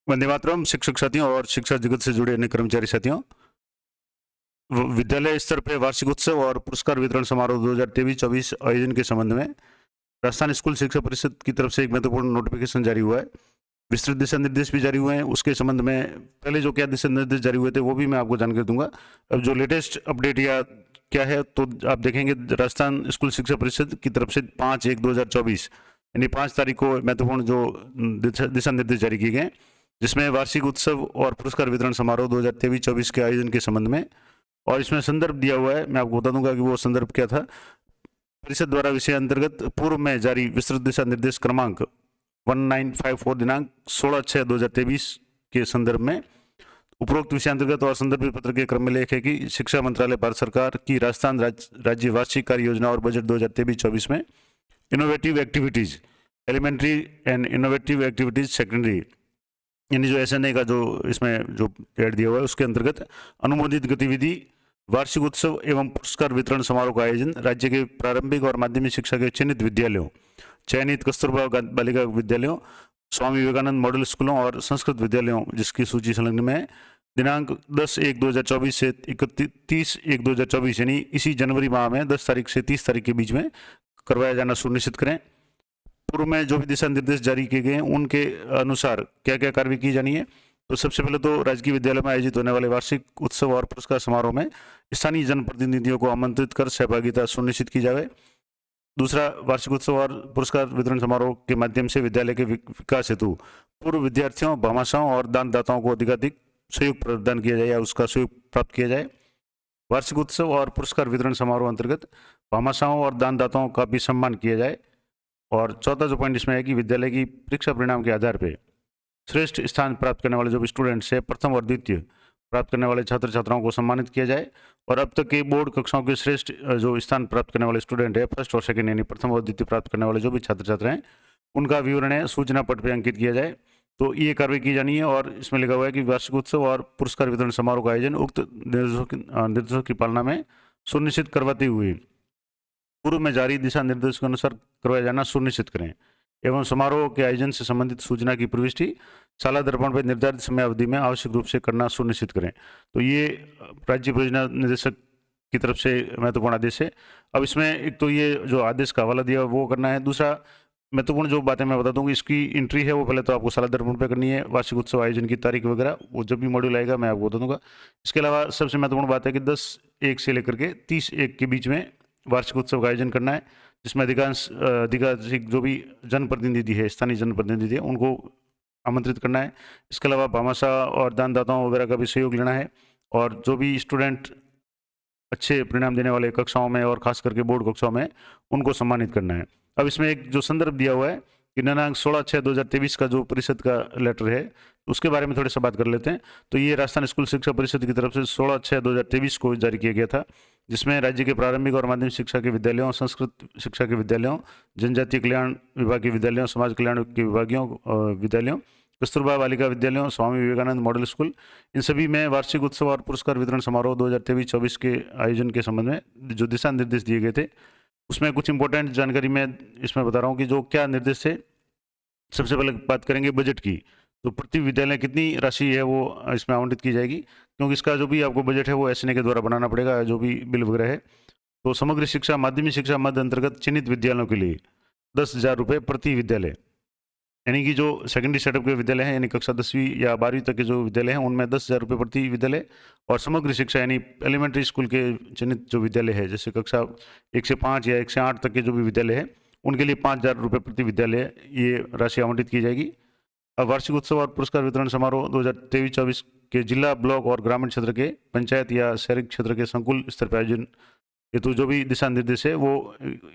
वंदे मातरम। शिक्षक साथियों और शिक्षा जगत से जुड़े अन्य कर्मचारी साथियों, विद्यालय स्तर पर वार्षिक उत्सव और पुरस्कार वितरण समारोह 2023-24 आयोजन के संबंध में राजस्थान स्कूल शिक्षा परिषद की तरफ से एक महत्वपूर्ण नोटिफिकेशन जारी हुआ है। विस्तृत दिशा निर्देश भी जारी हुए हैं। उसके संबंध में पहले जो क्या दिशा निर्देश जारी हुए थे वो भी मैं आपको जानकारी दूंगा। अब जो लेटेस्ट अपडेट या क्या है तो आप देखेंगे, राजस्थान स्कूल शिक्षा परिषद की तरफ से 5/1/2024 यानी 5 तारीख को महत्वपूर्ण जो दिशा निर्देश जारी किए गए, जिसमें वार्षिक उत्सव और पुरस्कार वितरण समारोह 2023-24 के आयोजन के संबंध में, और इसमें संदर्भ दिया हुआ है। मैं आपको बता दूंगा कि वो संदर्भ क्या था। परिषद द्वारा विषय अंतर्गत पूर्व में जारी विस्तृत दिशा निर्देश क्रमांक 1954 दिनांक 16/6/2023 के संदर्भ में उपरोक्त विषय अंतर्गत और संदर्भित पत्र के क्रम में लेख है कि शिक्षा मंत्रालय भारत सरकार की राजस्थान राज्य वार्षिक कार्य योजना और बजट 2023-24 में innovative activities elementary and innovative activities secondary यानी जो SNA का जो इसमें जो ऐड दिया हुआ है उसके अंतर्गत अनुमोदित गतिविधि वार्षिक उत्सव एवं पुरस्कार वितरण समारोह का आयोजन राज्य के प्रारंभिक और माध्यमिक शिक्षा के चयनित विद्यालयों, चयनित कस्तूरबा बालिका विद्यालयों, स्वामी विवेकानंद मॉडल स्कूलों और संस्कृत विद्यालयों जिसकी सूची संलग्न में है, दिनांक 10/1/2024 से 31/1/2024 यानी इसी जनवरी माह में 10 तारीख से 30 तारीख के बीच में करवाया जाना सुनिश्चित करें। पूर्व में जो भी दिशा निर्देश जारी किए गए हैं उनके अनुसार क्या क्या कार्रवाई की जानी है। तो सबसे पहले तो राजकीय विद्यालय में आयोजित होने वाले वार्षिक उत्सव और पुरस्कार समारोह में स्थानीय जनप्रतिनिधियों को आमंत्रित कर सहभागिता सुनिश्चित की जाए। दूसरा, वार्षिक उत्सव और पुरस्कार वितरण समारोह के माध्यम से विद्यालय के विकास हेतु पूर्व विद्यार्थियों, भामाशाहों और दानदाताओं को अधिकाधिक सहयोग प्रदान किया जाए या उसका सहयोग प्राप्त किया जाए। वार्षिक उत्सव और पुरस्कार वितरण समारोह अंतर्गत भामाशाहों और दानदाताओं का भी सम्मान किया जाए। और चौथा जो पॉइंट इसमें है कि विद्यालय की परीक्षा परिणाम के आधार पर श्रेष्ठ स्थान प्राप्त करने वाले जो भी स्टूडेंट्स है, प्रथम और द्वितीय प्राप्त करने वाले छात्र छात्राओं को सम्मानित किया जाए। और अब तक के बोर्ड कक्षाओं के श्रेष्ठ जो स्थान प्राप्त करने वाले स्टूडेंट है, फर्स्ट और सेकंड यानी प्रथम और द्वितीय प्राप्त करने वाले जो भी छात्र छात्रा हैं, उनका विवरण है सूचना पट पर अंकित किया जाए। तो ये कार्रवाई की जानी है। और इसमें लिखा हुआ है कि वार्षिक उत्सव और पुरस्कार वितरण समारोह का आयोजन उक्त निर्देशों की पालना में सुनिश्चित करवाते हुए पूर्व में जारी दिशा निर्देश के अनुसार करवाया जाना सुनिश्चित करें एवं समारोह के आयोजन से संबंधित सूचना की प्रविष्टि शाला दर्पण पर निर्धारित समय अवधि में आवश्यक रूप से करना सुनिश्चित करें। तो ये राज्य परियोजना निदेशक की तरफ से महत्वपूर्ण आदेश है। अब इसमें एक तो ये जो आदेश का हवाला दिया वो करना है। दूसरा महत्वपूर्ण जो बातें मैं बता दूंगी, इसकी एंट्री है वो पहले तो आपको शाला दर्पण पे करनी है। वार्षिक उत्सव आयोजन की तारीख वगैरह वो जब भी मॉड्यूल आएगा मैं आपको बता दूंगा। इसके अलावा सबसे महत्वपूर्ण बात है कि 10/1 से लेकर के 30/1 के बीच में वार्षिक उत्सव का आयोजन करना है, जिसमें अधिकांश जो भी जनप्रतिनिधि है, स्थानीय जनप्रतिनिधि है, उनको आमंत्रित करना है। इसके अलावा भामाशाह और दानदाताओं वगैरह का भी सहयोग लेना है। और जो भी स्टूडेंट अच्छे परिणाम देने वाले कक्षाओं में और खास करके बोर्ड कक्षाओं में, उनको सम्मानित करना है। अब इसमें एक जो संदर्भ दिया हुआ है कि दिनांक 16/6/2023 का जो परिषद का लेटर है उसके बारे में थोड़ी सा बात कर लेते हैं। तो ये राजस्थान स्कूल शिक्षा परिषद की तरफ से 16/6/2023 को जारी किया गया था, जिसमें राज्य के प्रारंभिक और माध्यमिक शिक्षा के विद्यालयों, संस्कृत शिक्षा के विद्यालयों, जनजातीय कल्याण विभाग के विद्यालयों, समाज कल्याण के विद्यालयों, कस्तूरबा बालिका विद्यालयों, स्वामी विवेकानंद मॉडल स्कूल, इन सभी में वार्षिक उत्सव और पुरस्कार वितरण समारोह 2023-24 के आयोजन के संबंध में जो दिशा निर्देश दिए गए थे उसमें कुछ इंपॉर्टेंट जानकारी मैं इसमें बता रहा हूँ कि जो क्या निर्देश थे। सबसे पहले बात करेंगे बजट की। तो प्रति विद्यालय कितनी राशि है वो इसमें आवंटित की जाएगी, क्योंकि इसका जो भी आपको बजट है वो SNA के द्वारा बनाना पड़ेगा, जो भी बिल वगैरह है। तो समग्र शिक्षा माध्यमिक शिक्षा मध्य अंतर्गत चिन्हित विद्यालयों के लिए 10,000 रुपये प्रति विद्यालय, यानी कि जो सेकेंडरी सेटअप के विद्यालय हैं, यानी कक्षा 10वीं या 12वीं तक के जो विद्यालय हैं उनमें 10,000 रुपये प्रति विद्यालय। और समग्र शिक्षा यानी एलिमेंट्री स्कूल के चिन्हित जो विद्यालय है, जैसे कक्षा 1 से 5 या 1 से 8 तक के जो भी विद्यालय है, उनके लिए 5,000 रुपये प्रति विद्यालय ये राशि आवंटित की जाएगी। अब वार्षिक उत्सव और पुरस्कार वितरण समारोह 2023-24 के जिला, ब्लॉक और ग्रामीण क्षेत्र के पंचायत या शहरी क्षेत्र के संकुल स्तर पर आयोजन हेतु जो भी दिशा निर्देश है वो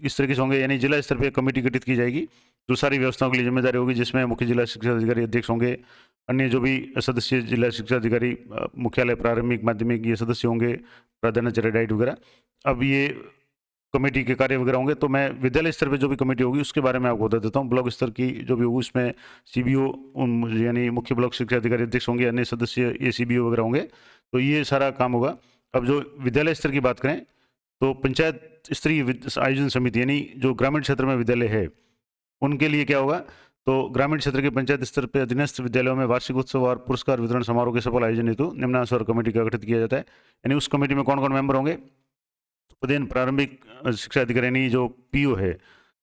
इस तरीके से होंगे, यानी जिला स्तर पर कमेटी गठित की जाएगी जो सारी व्यवस्थाओं के लिए जिम्मेदारी होगी, जिसमें मुख्य जिला शिक्षा अधिकारी अध्यक्ष होंगे, अन्य जो भी सदस्य जिला शिक्षा अधिकारी, मुख्यालय प्रारंभिक माध्यमिक ये सदस्य होंगे, प्रधानाचार्य डाइट वगैरह। अब ये कमेटी के कार्य वगैरह होंगे। तो मैं विद्यालय स्तर पे जो भी कमेटी होगी उसके बारे में आपको बता देता हूँ। ब्लॉक स्तर की जो भी होगी उसमें CBO यानी मुख्य ब्लॉक शिक्षा अधिकारी अध्यक्ष होंगे, अन्य सदस्य CBO वगैरह होंगे। तो ये सारा काम होगा। अब जो विद्यालय स्तर की बात करें तो पंचायत स्तरीय आयोजन समिति यानी जो ग्रामीण क्षेत्र में विद्यालय है उनके लिए क्या होगा, तो ग्रामीण क्षेत्र के पंचायत स्तर पर अधीनस्थ विद्यालयों में वार्षिक उत्सव और पुरस्कार वितरण समारोह के सफल आयोजन हेतु निम्नानुसार कमेटी का गठित किया जाता है। यानी उस कमेटी में कौन कौन मेंबर होंगे? प्रदेन प्रारंभिक शिक्षा अधिकारी यानी जो पीओ है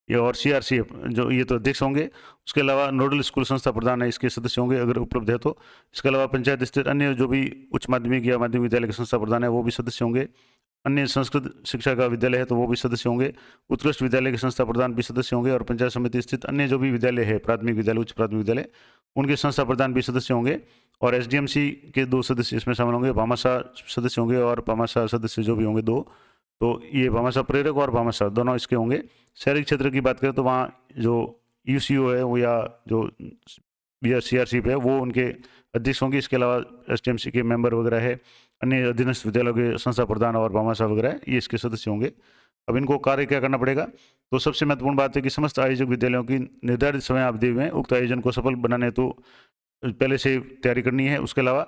ये, और सीआरसीएफ जो ये तो अध्यक्ष होंगे। उसके अलावा नोडल स्कूल संस्था प्रधान है, इसके सदस्य होंगे अगर उपलब्ध है तो। इसके अलावा पंचायत स्थित अन्य जो भी उच्च माध्यमिक या माध्यमिक विद्यालय के संस्था प्रधान है वो भी सदस्य होंगे। अन्य संस्कृत शिक्षा का विद्यालय है तो वो भी सदस्य होंगे। उत्कृष्ट विद्यालय के संस्था प्रधान भी सदस्य होंगे। और पंचायत समिति स्थित अन्य जो भी विद्यालय है, प्राथमिक विद्यालय, उच्च प्राथमिक विद्यालय, उनके संस्था प्रधान भी सदस्य होंगे। और एसडीएमसी के 2 सदस्य इसमें शामिल होंगे। भामाशाह सदस्य होंगे और भामाशाह सदस्य जो भी होंगे 2, तो ये भामाशाह प्रेरक और भामाशाह दोनों इसके होंगे। शहरी क्षेत्र की बात करें तो वहाँ जो यूसीओ है वो या जो सीआरसीएफ है वो उनके अध्यक्ष होंगे। इसके अलावा एसटीएमसी के मेंबर वगैरह है, अन्य अधीनस्थ विद्यालयों के संस्था प्रधान और भामाशाह वगैरह ये इसके सदस्य होंगे। अब इनको कार्य क्या करना पड़ेगा? तो सबसे महत्वपूर्ण बात है कि समस्त आयोजक विद्यालयों की निर्धारित समय अवधि में उक्त आयोजन को सफल बनाने हेतु पहले से तैयारी करनी है। उसके अलावा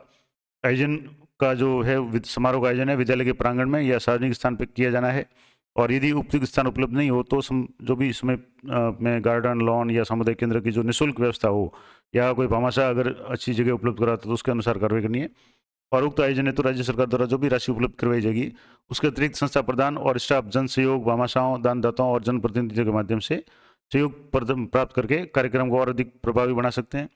आयोजन का जो है समारोह का आयोजन है विद्यालय के प्रांगण में या सार्वजनिक स्थान पर किया जाना है। और यदि उपयुक्त स्थान उपलब्ध नहीं हो तो जो भी इसमें में गार्डन, लॉन या सामुदायिक केंद्र की जो निःशुल्क व्यवस्था हो या कोई भामाशाह अगर अच्छी जगह उपलब्ध कराता तो उसके अनुसार कार्रवाई करनी है। और उक्त आयोजन हेतु राज्य सरकार द्वारा जो भी राशि उपलब्ध करवाई जाएगी उसके अतिरिक्त संस्था प्रधान और स्टाफ जन सहयोग, भामाशाहों, दानदाताओं और जनप्रतिनिधियों के माध्यम से सहयोग प्राप्त करके कार्यक्रम को और अधिक प्रभावी बना सकते हैं।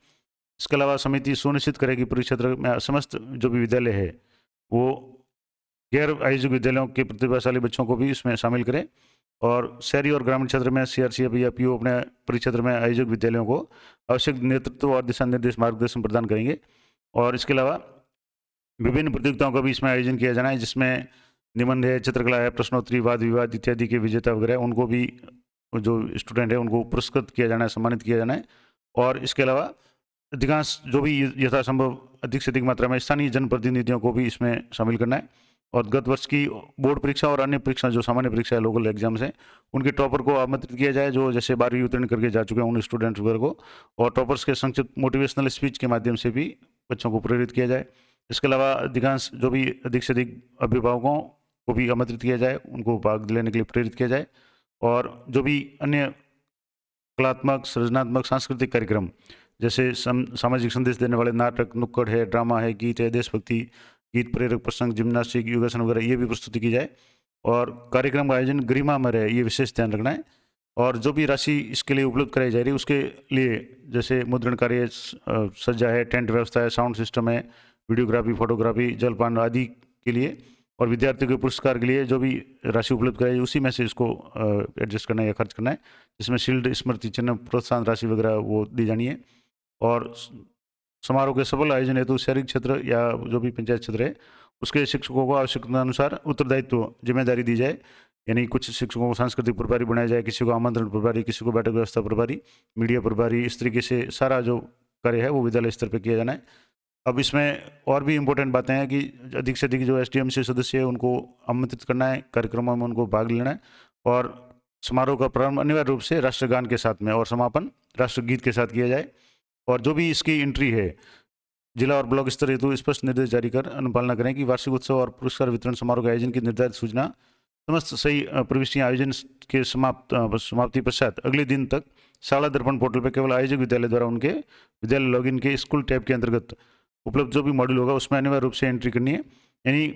इसके अलावा समिति सुनिश्चित करेगी पूरे क्षेत्र में समस्त जो भी विद्यालय है वो गैर आयोजक विद्यालयों के प्रतिभाशाली बच्चों को भी इसमें शामिल करें। और शहरी और ग्रामीण क्षेत्र में सीआरसीएफ या पीओ अपने परिक्षेत्र में आयोजक विद्यालयों को आवश्यक नेतृत्व और दिशा निर्देश मार्गदर्शन प्रदान करेंगे। और इसके अलावा विभिन्न प्रतियोगिताओं का भी इसमें आयोजन किया जाना है, जिसमें निबंध है, चित्रकला है, प्रश्नोत्तरी, वाद विवाद इत्यादि के विजेता वगैरह उनको भी जो स्टूडेंट है उनको पुरस्कृत किया जाना है, सम्मानित किया जाना है। और इसके अलावा अधिकांश जो भी यथासंभव अधिक से अधिक मात्रा में स्थानीय जनप्रतिनिधियों को भी इसमें शामिल करना है। और गत वर्ष की बोर्ड परीक्षा और अन्य परीक्षा जो सामान्य परीक्षा है, लोकल एग्जाम्स हैं, उनके टॉपर को आमंत्रित किया जाए जो जैसे 12वीं उत्तीर्ण करके जा चुके हैं उन स्टूडेंट्स वगैरह को। और टॉपर्स के संक्षिप्त मोटिवेशनल स्पीच के माध्यम से भी बच्चों को प्रेरित किया जाए। इसके अलावा अधिकांश जो भी अधिक से अधिक अभिभावकों को भी आमंत्रित किया जाए, उनको भाग लेने के लिए प्रेरित किया जाए। और जो भी अन्य कलात्मक, सृजनात्मक, सांस्कृतिक कार्यक्रम जैसे सामाजिक संदेश देने वाले नाटक, नुक्कड़ है, ड्रामा है, गीत है, देशभक्ति गीत, प्रेरक प्रसंग, जिम्नास्टिक, योगासन वगैरह ये भी प्रस्तुति की जाए। और कार्यक्रम का आयोजन गरिमामय रहे, ये विशेष ध्यान रखना है। और जो भी राशि इसके लिए उपलब्ध कराई जा रही है उसके लिए जैसे मुद्रण कार्य, सज्जा है, टेंट व्यवस्था है, साउंड सिस्टम है, वीडियोग्राफी, फोटोग्राफी, जलपान आदि के लिए और विद्यार्थियों के पुरस्कार के लिए जो भी राशि उपलब्ध कराई उसी में से इसको एडजस्ट करना है या खर्च करना है। जिसमें शील्ड, स्मृति चिन्ह, प्रोत्साहन राशि वगैरह वो दी जानी है। और समारोह के सफल आयोजन हेतु शहरी क्षेत्र या जो भी पंचायत क्षेत्र है उसके शिक्षकों को आवश्यकता अनुसार उत्तरदायित्व जिम्मेदारी दी जाए। यानी कुछ शिक्षकों को सांस्कृतिक प्रभारी बनाया जाए, किसी को आमंत्रण प्रभारी, किसी को बैठक व्यवस्था प्रभारी, मीडिया प्रभारी, इस तरीके से सारा जो कार्य है वो विद्यालय स्तर पर किया जाना है। अब इसमें और भी इम्पोर्टेंट बातें हैं कि अधिक से अधिक जो एसडीएमसी सदस्य है उनको आमंत्रित करना है, कार्यक्रमों में उनको भाग लेना है। और समारोह का प्रारंभ अनिवार्य रूप से राष्ट्रगान के साथ में और समापन राष्ट्रगीत के साथ किया जाए। और जो भी इसकी एंट्री है जिला और ब्लॉक स्तर हेतु स्पष्ट निर्देश जारी कर अनुपालना करें कि वार्षिक उत्सव और पुरस्कार वितरण समारोह के आयोजन की निर्धारित सूचना समस्त सही प्रविष्टियां आयोजन के समाप्ति पश्चात अगले दिन तक शाला दर्पण पोर्टल पर केवल आयोजक विद्यालय द्वारा उनके विद्यालय लॉगिन के स्कूल टैब के अंतर्गत उपलब्ध जो भी मॉड्यूल होगा उसमें अनिवार्य रूप से एंट्री करनी है। यानी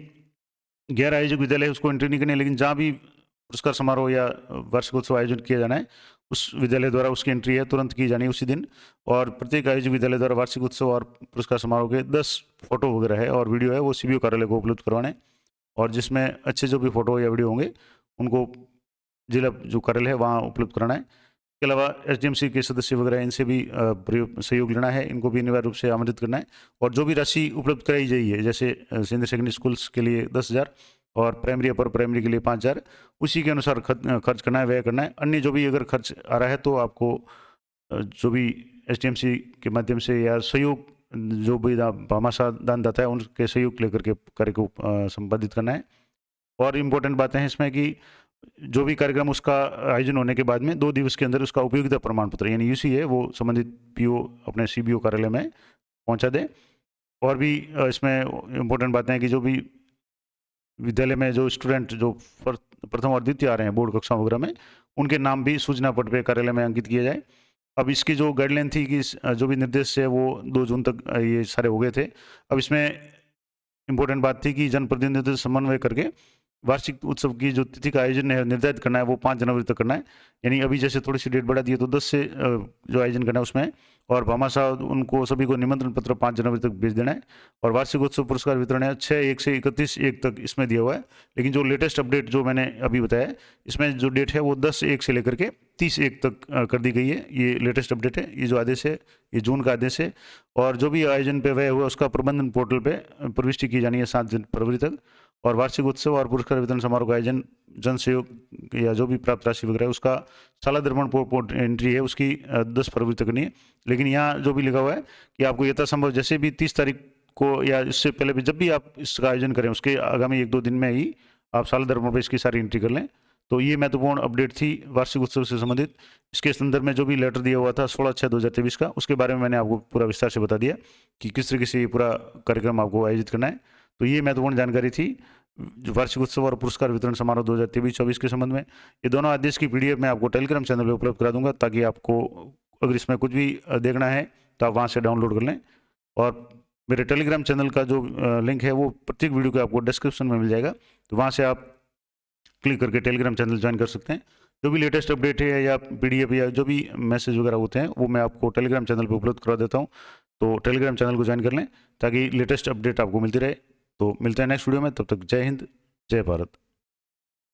गैर आयोजक विद्यालय उसको एंट्री नहीं करनी है, लेकिन जहाँ भी पुरस्कार समारोह या वार्षिकोत्सव आयोजन किया जाना है उस विद्यालय द्वारा उसकी एंट्री है तुरंत की जानी है उसी दिन। और प्रत्येक आयोजक विद्यालय द्वारा वार्षिक उत्सव और पुरस्कार समारोह के 10 फोटो वगैरह है और वीडियो है वो सीबीओ कार्यालय को उपलब्ध करवाने। और जिसमें अच्छे जो भी फोटो या वीडियो होंगे उनको जिला जो कार्यालय है वहाँ उपलब्ध कराना है। इसके अलावा एसडीएमसी के सदस्य वगैरह इनसे भी सहयोग लेना है, इनको भी अनिवार्य रूप से आमंत्रित करना है। और जो भी राशि उपलब्ध कराई जाइए जैसे सीनियर सेकेंडरी स्कूल्स के लिए 10,000 और प्राइमरी अपर प्राइमरी के लिए 5,000 उसी के अनुसार खर्च करना है, व्यय करना है। अन्य जो भी अगर खर्च आ रहा है तो आपको जो भी एसडीएमसी के माध्यम से या सहयोग जो भी भामाशाह दानदाता है उनके सहयोग लेकर के कार्य को संपादित करना है। और इम्पोर्टेंट बातें हैं इसमें कि जो भी कार्यक्रम उसका आयोजन होने के बाद में 2 दिवस के अंदर उसका उपयोगिता प्रमाण पत्र यानी यूसी है वो संबंधित पीओ अपने सीबीओ कार्यालय में पहुंचा दे। और भी इसमें इम्पोर्टेंट बातें हैं कि जो भी विद्यालय में जो स्टूडेंट जो प्रथम और द्वितीय आ रहे हैं बोर्ड कक्षा वगैरह में उनके नाम भी सूचना पट पे कार्यालय में अंकित किए जाए। अब इसकी जो गाइडलाइन थी कि जो भी निर्देश है वो 2 जून तक ये सारे हो गए थे। अब इसमें इम्पोर्टेंट बात थी कि जनप्रतिनिधित्व से समन्वय करके वार्षिक उत्सव की जो तिथि का आयोजन है निर्धारित करना है वो 5 जनवरी तक करना है। यानी अभी जैसे थोड़ी सी डेट बढ़ा दी है तो 10 से जो आयोजन करना है उसमें, और भामाशाह उनको सभी को निमंत्रण पत्र 5 जनवरी तक भेज देना है। और वार्षिक उत्सव पुरस्कार वितरण है 6/1 से 31/1 तक इसमें दिया हुआ है। लेकिन जो लेटेस्ट अपडेट जो मैंने अभी बताया है, इसमें जो डेट है वो 10/1 से लेकर के 30/1 तक कर दी गई है। ये लेटेस्ट अपडेट है। ये जो आदेश है ये जून का आदेश है। और जो भी आयोजन पे व्यय हुआ उसका प्रबंधन पोर्टल पे प्रविष्टि की जानी है 7 फरवरी तक। और वार्षिक उत्सव और पुरस्कार वितरण समारोह का आयोजन जन सहयोग या जो भी प्राप्त राशि वगैरह है उसका साला दर्पण एंट्री है उसकी 10 फरवरी तक नहीं है। लेकिन यहाँ जो भी लिखा हुआ है कि आपको यथासंभव जैसे भी 30 तारीख को या इससे पहले भी जब भी आप इसका आयोजन करें उसके आगामी 1-2 दिन में ही आप साला दर्पण पर इसकी सारी एंट्री कर लें। तो ये महत्वपूर्ण अपडेट थी वार्षिक उत्सव से संबंधित। इसके संदर्भ में जो भी लेटर दिया हुआ था 16/6/2023 का, उसके बारे में मैंने आपको पूरा विस्तार से बता दिया कि किस तरीके से ये पूरा कार्यक्रम आपको आयोजित करना है। तो ये महत्वपूर्ण जानकारी थी जो वार्षिक उत्सव और पुरस्कार वितरण समारोह 2023-24 के संबंध में। ये दोनों आदेश की PDF मैं आपको टेलीग्राम चैनल पर उपलब्ध करा दूंगा, ताकि आपको अगर इसमें कुछ भी देखना है तो आप वहाँ से डाउनलोड कर लें। और मेरे टेलीग्राम चैनल का जो लिंक है वो प्रत्येक वीडियो के आपको डिस्क्रिप्शन में मिल जाएगा, तो वहाँ से आप क्लिक करके टेलीग्राम चैनल ज्वाइन कर सकते हैं। जो भी लेटेस्ट अपडेट है या PDF या जो भी मैसेज वगैरह होते हैं वो मैं आपको टेलीग्राम चैनल पर उपलब्ध करा देता हूँ। तो टेलीग्राम चैनल को ज्वाइन कर लें ताकि लेटेस्ट अपडेट आपको मिलती रहे। तो मिलते हैं नेक्स्ट वीडियो में, तब तक जय हिंद, जय भारत।